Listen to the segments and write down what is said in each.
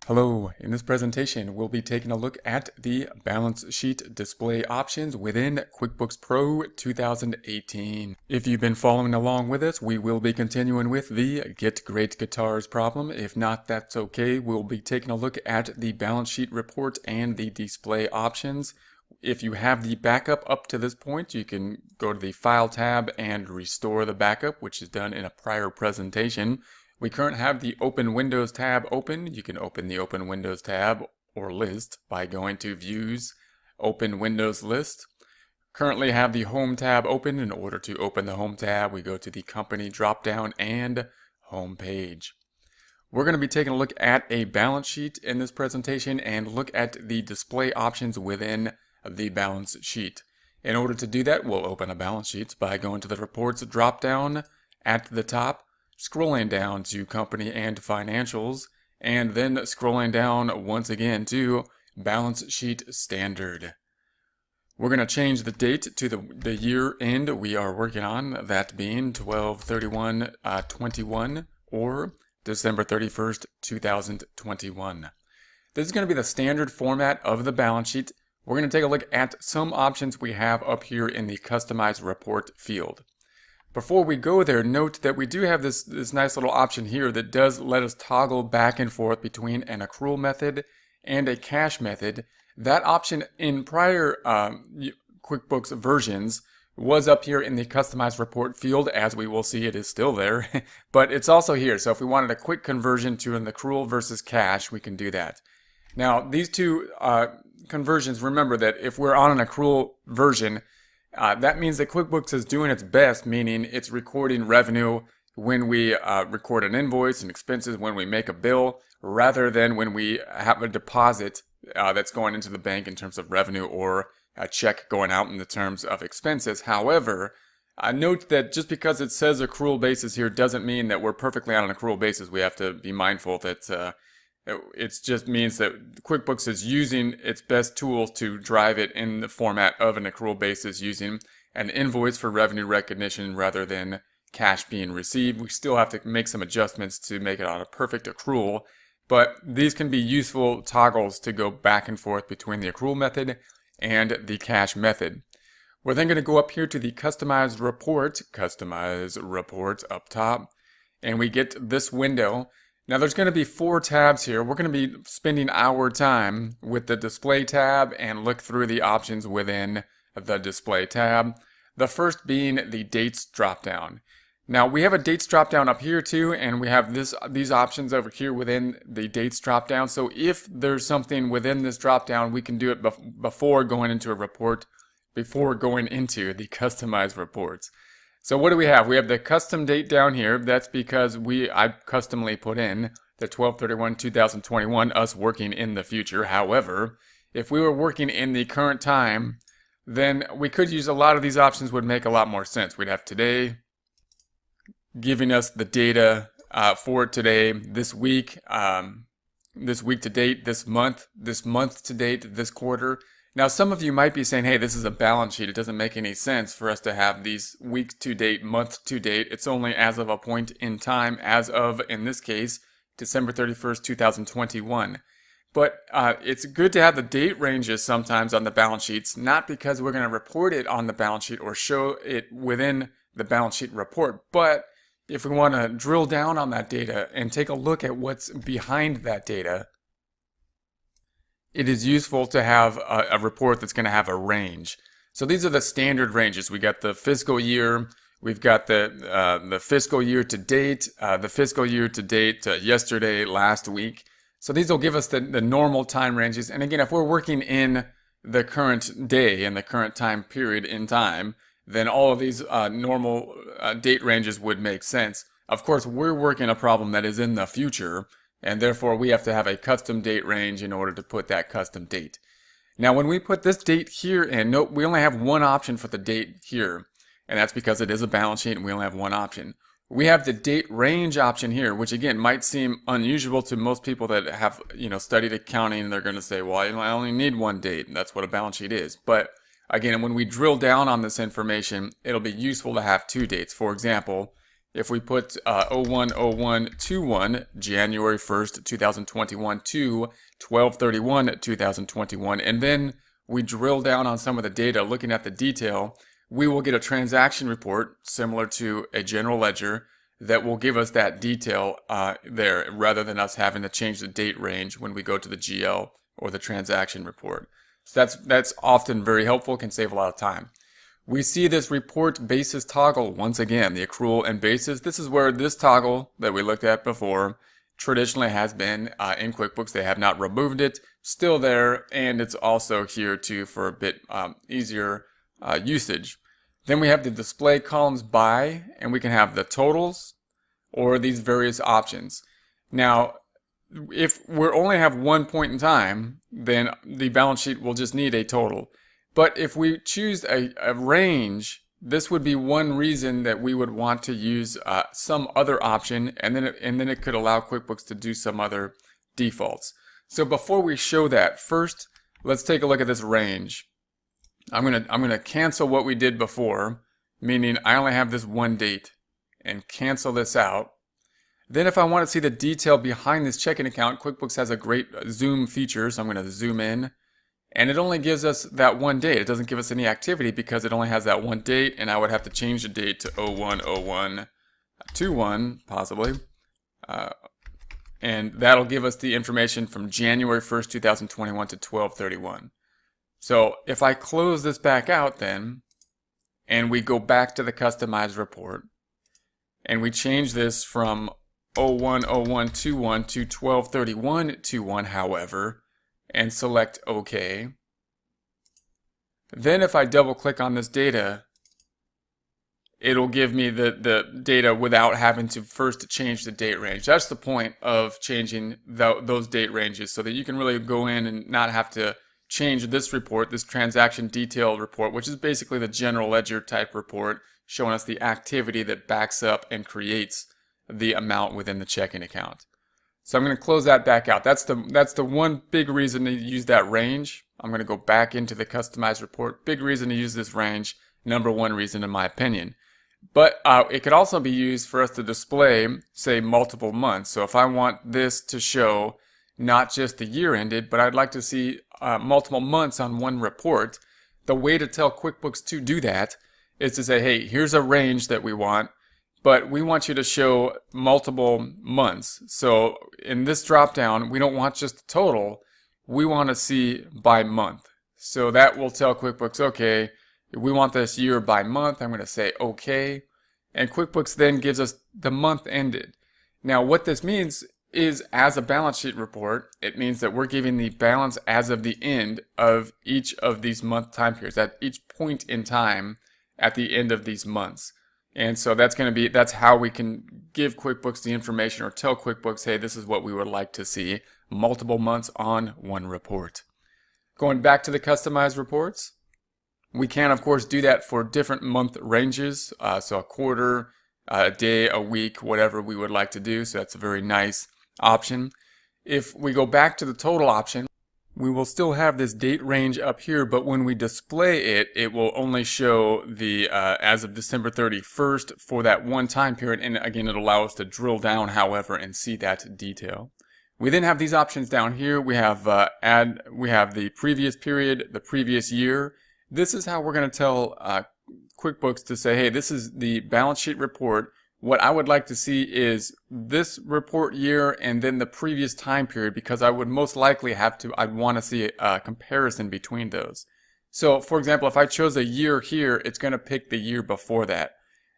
Hello, in this presentation we'll be taking a look at the balance sheet display options within QuickBooks Pro 2018. If you've been following along with us, we will be continuing with the Get Great Guitars problem. If not, that's okay. We'll be taking a look at the balance sheet report and the display options. If you have the backup up to this point, you can go to the File tab and restore the backup, which is done in a prior presentation. We currently have the Open Windows tab open. You can open the Open Windows tab or list by going to Views, Open Windows List. Currently have the Home tab open. In order to open the Home tab, we go to the Company dropdown and Home page. We're going to be taking a look at a balance sheet in this presentation and look at the display options within the balance sheet. In order to do that, we'll open a balance sheet by going to the Reports dropdown at the top, scrolling down to Company and Financials, and then scrolling down once again to Balance Sheet Standard. We're going to change the date to the year end we are working on, that being 12/31/21 or December 31st, 2021. This is going to be the standard format of the balance sheet. We're going to take a look at some options we have up here in the Customize Report field. Before we go there, note that we do have this nice little option here that does let us toggle back and forth between an accrual method and a cash method. That option in prior QuickBooks versions was up here in the Customize Report field. As we will see, it is still there, but it's also here. So if we wanted a quick conversion to an accrual versus cash, we can do that. Now, these two conversions, remember that if we're on an accrual version, that means that QuickBooks is doing its best, meaning it's recording revenue when we record an invoice and expenses when we make a bill, rather than when we have a deposit that's going into the bank in terms of revenue or a check going out in the terms of expenses. However, note that just because it says accrual basis here doesn't mean that we're perfectly on an accrual basis. We have to be mindful that it just means that QuickBooks is using its best tools to drive it in the format of an accrual basis using an invoice for revenue recognition rather than cash being received. We still have to make some adjustments to make it on a perfect accrual, but these can be useful toggles to go back and forth between the accrual method and the cash method. We're then going to go up here to the Customize Report up top, and we get this window. Now there's going to be 4 tabs here. We're going to be spending our time with the Display tab and look through the options within the Display tab. The first being the Dates dropdown. Now we have a Dates dropdown up here too, and we have these options over here within the Dates dropdown. So if there's something within this dropdown, we can do it before going into a report, before going into the Customized Reports. So what do we have? We have the custom date down here. That's because I customly put in the 12/31/2021, us working in the future. However, if we were working in the current time, then we could use a lot of these options would make a lot more sense. We'd have today, giving us the data for today, this week to date, this month to date, this quarter. Now, some of you might be saying, hey, this is a balance sheet. It doesn't make any sense for us to have these week to date, month to date. It's only as of a point in time, as of, in this case, December 31st, 2021. But it's good to have the date ranges sometimes on the balance sheets, not because we're going to report it on the balance sheet or show it within the balance sheet report, but if we want to drill down on that data and take a look at what's behind that data, it is useful to have a report that's going to have a range. So these are the standard ranges. We got the fiscal year, we've got the fiscal year to date, yesterday, last week. So these will give us the normal time ranges. And again, if we're working in the current day and the current time period in time, then all of these normal date ranges would make sense. Of course, we're working a problem that is in the future, and therefore we have to have a custom date range in order to put that custom date. Now when we put this date here in, note we only have one option for the date here, and that's because it is a balance sheet and we only have one option. We have the date range option here, which again might seem unusual to most people that have studied accounting. They're going to say, well, I only need one date, and that's what a balance sheet is. But again, when we drill down on this information, it'll be useful to have 2 dates. For example, If we put 010121 January 1st, 2021 to 12/31, 2021, and then we drill down on some of the data looking at the detail, we will get a transaction report similar to a general ledger that will give us that detail there, rather than us having to change the date range when we go to the GL or the transaction report. So that's often very helpful, can save a lot of time. We see this report basis toggle once again, the accrual and basis. This is where this toggle that we looked at before traditionally has been in QuickBooks. They have not removed it, still there, and it's also here too for a bit easier usage. Then we have the display columns by, and we can have the totals or these various options. Now, if we only have one point in time, then the balance sheet will just need a total. But if we choose a range, this would be one reason that we would want to use some other option, and then it could allow QuickBooks to do some other defaults. So before we show that, first let's take a look at this range. I'm gonna cancel what we did before, meaning I only have this one date, and cancel this out. Then if I want to see the detail behind this checking account, QuickBooks has a great zoom feature, so I'm going to zoom in. And it only gives us that one date. It doesn't give us any activity because it only has that one date, and I would have to change the date to 010121 possibly. And that'll give us the information from January 1st, 2021 to 12/31. So if I close this back out then, and we go back to the customized report, and we change this from 010121 to 12/31/21, however, and select OK. Then if I double click on this data, it'll give me the data without having to first change the date range. That's the point of changing those date ranges, so that you can really go in and not have to change this report, this transaction detail report, which is basically the general ledger type report showing us the activity that backs up and creates the amount within the checking account. So I'm going to close that back out. That's the one big reason to use that range. I'm going to go back into the customized report. Big reason to use this range. Number one reason in my opinion. But it could also be used for us to display, say, multiple months. So if I want this to show not just the year ended, but I'd like to see multiple months on one report, the way to tell QuickBooks to do that is to say, hey, here's a range that we want, but we want you to show multiple months. So in this drop down, we don't want just the total, we want to see by month. So that will tell QuickBooks, okay, we want this year by month. I'm going to say okay, and QuickBooks then gives us the month ended. Now what this means is, as a balance sheet report, it means that we're giving the balance as of the end of each of these month time periods, at each point in time at the end of these months. And so that's how we can give QuickBooks the information, or tell QuickBooks, hey, this is what we would like to see, multiple months on one report. Going back to the customized reports, we can of course do that for different month ranges, so a quarter, a day, a week, whatever we would like to do. So that's a very nice option. If we go back to the total option, we will still have this date range up here, but when we display it, it will only show the as of December 31st for that one time period, and again it'll allow us to drill down, however, and see that detail. We then have these options down here. We have we have the previous period, the previous year. This is how we're going to tell QuickBooks to say, hey, this is the balance sheet report. What I would like to see is this report year and then the previous time period, because I would most likely I'd want to see a comparison between those. So for example, if I chose a year here, it's going to pick the year before that.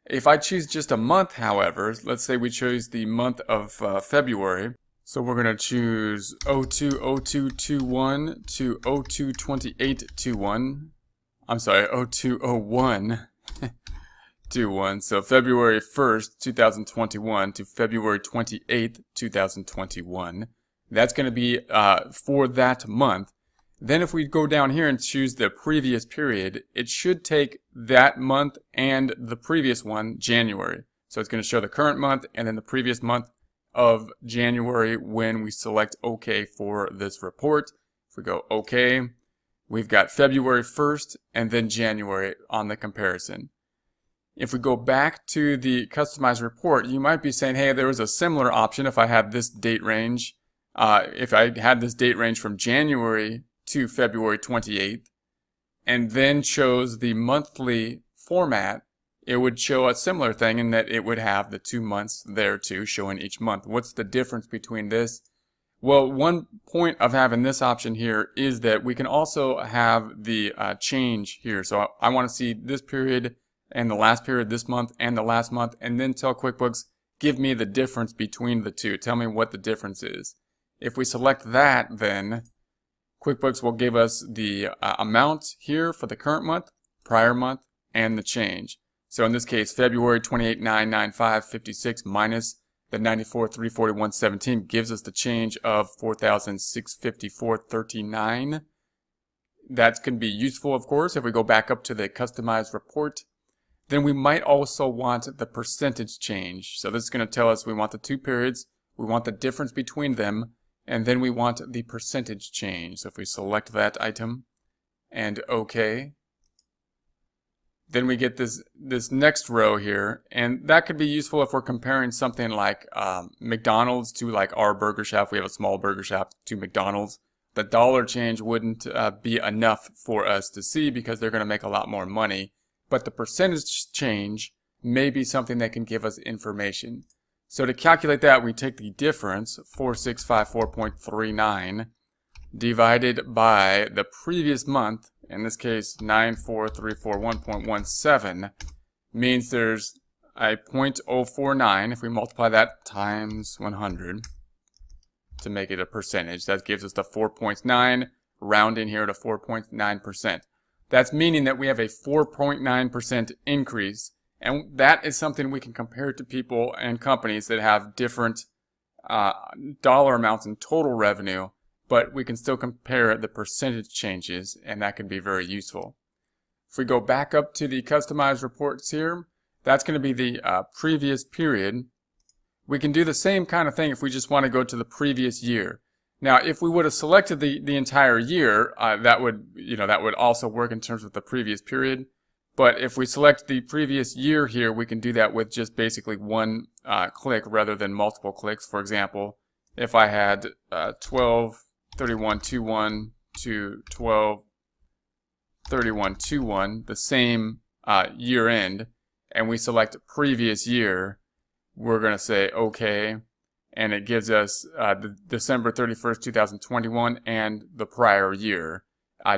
If I choose just a month, however, let's say we chose the month of February. So we're going to choose 02/02/21 to 02/28/21. I'm sorry, 02/01/21. So February 1st, 2021 to February 28th, 2021. That's going to be for that month. Then if we go down here and choose the previous period, it should take that month and the previous one, January. So it's going to show the current month and then the previous month of January when we select OK for this report. If we go OK, we've got February 1st and then January on the comparison. If we go back to the customized report, you might be saying, hey, there was a similar option if I had this date range. If I had this date range from January to February 28th, and then chose the monthly format, it would show a similar thing in that it would have the 2 months there too, showing each month. What's the difference between this? Well, one point of having this option here is that we can also have the change here. So I want to see this period and the last period this month and the last month, and then tell QuickBooks, give me the difference between the two. Tell me what the difference is. If we select that, then QuickBooks will give us the amount here for the current month, prior month, and the change. So in this case, February 28,995.56 minus the 94,341.17 gives us the change of 4,654.39. That can be useful, of course, if we go back up to the customized report. Then we might also want the percentage change. So this is going to tell us we want the two periods, we want the difference between them, and then we want the percentage change. So if we select that item and OK, then we get this next row here, and that could be useful if we're comparing something like McDonald's to like our burger shop. We have a small burger shop to McDonald's. The dollar change wouldn't be enough for us to see because they're going to make a lot more money. But the percentage change may be something that can give us information. So to calculate that, we take the difference, 4654.39, divided by the previous month, in this case 94341.17, means there's a 0.049. If we multiply that times 100 to make it a percentage, that gives us the 4.9, rounding here to 4.9%. That's meaning that we have a 4.9% increase, and that is something we can compare to people and companies that have different dollar amounts in total revenue, but we can still compare the percentage changes, and that can be very useful. If we go back up to the customized reports here, that's going to be the previous period. We can do the same kind of thing if we just want to go to the previous year. Now, if we would have selected the entire year, that would also work in terms of the previous period. But if we select the previous year here, we can do that with just basically one click rather than multiple clicks. For example, if I had 12/31/21 to 12/31/21, the same year end, and we select previous year, we're going to say OK. And it gives us the December 31st, 2021 and the prior year,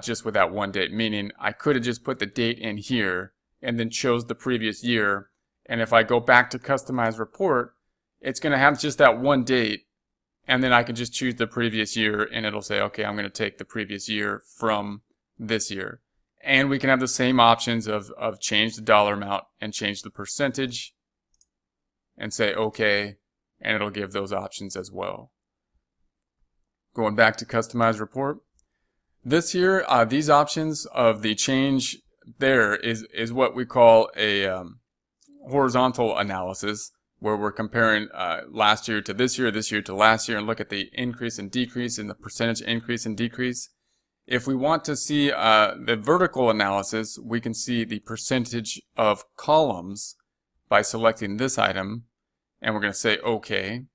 just with that one date, meaning I could have just put the date in here and then chose the previous year. And if I go back to customize report, it's going to have just that one date, and then I can just choose the previous year and it'll say, okay, I'm going to take the previous year from this year. And we can have the same options of change the dollar amount and change the percentage and say okay. And it'll give those options as well. Going back to customize report, this here, these options of the change there is what we call a horizontal analysis, where we're comparing last year to this year to last year, and look at the increase and decrease and the percentage increase and decrease. If we want to see the vertical analysis, we can see the percentage of columns by selecting this item. And we're going to say OK.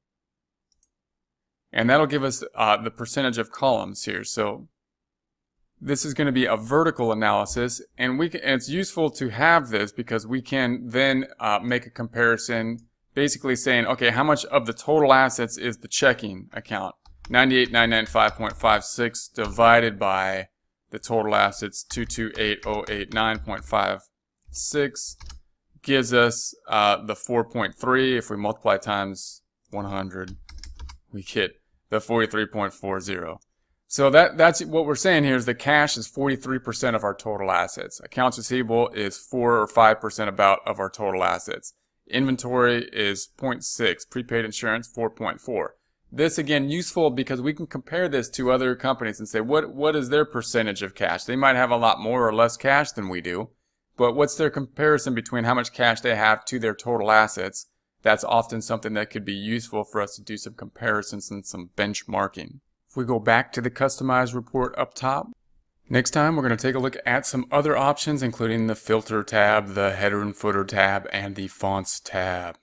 And that'll give us the percentage of columns here. So this is going to be a vertical analysis. And it's useful to have this because we can then make a comparison, basically saying, okay, how much of the total assets is the checking account? 98,995.56 divided by the total assets, 228,089.56. Gives us the 4.3. If we multiply times 100, we get the 43.40. So that's what we're saying here is the cash is 43% of our total assets. Accounts receivable is 4 or 5% about of our total assets. Inventory is 0.6. Prepaid insurance 4.4. This again useful because we can compare this to other companies and say what is their percentage of cash. They might have a lot more or less cash than we do. But what's their comparison between how much cash they have to their total assets? That's often something that could be useful for us to do some comparisons and some benchmarking. If we go back to the customized report up top, Next time, we're going to take a look at some other options, including the filter tab, the header and footer tab, and the fonts tab.